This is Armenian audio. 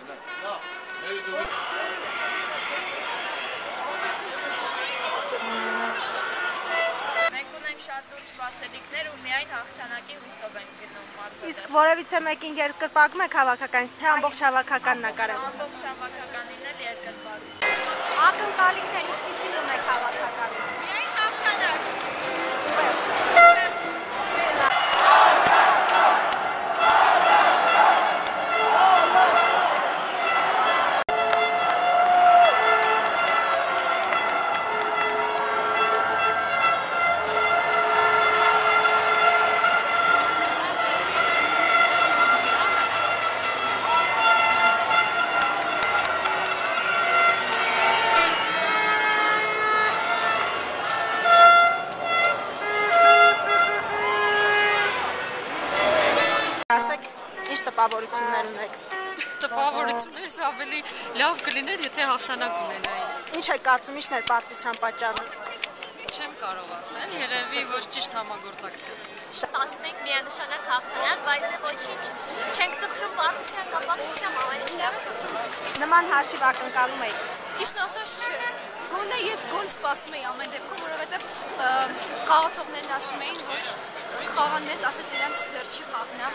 Մենք ունենք շատ լուրջ սպասելիքներ ու միայն հաղթանակի հույսով ենք գնում մարզը։ Իսկ որևիցե մեկին երկրպագում եք հավաքականից, թե ամբողջ հավաքականն է կարևոր։ Ամբողջ հավաքականին էլ երկրպագում։ Ակնկալիքներ ինչպիսին ունեք հավաքականից։ Միայն հաղթանակ։ Ասեք, ինչ տպավորություններ ունեք։ Տպավորություններս ավելի լավ կլիներ, եթե հաղթանակ ունենային։ Ինչ եք կարծում, ինչն էր պարտության պատճառը։ Չեմ կարող ասել, երևի ոչ ճիշտ համագործակցություն։ Ասում ենք միանշանակ հաղթանակ, բայց ոչինչ չենք տխրում պարտության կապակցությամբ ամեն ինչ լավ է տխրում։ Նման հաշիվ ակնկալում եք։ Ճիշտ ասած չէ։ Գոնե ես գոլ սպասում էի ամեն դեպքում, որովհետև խաղացողներն ասում էին, որ խաղանից ասես իրենց դեռ չի խաղնա։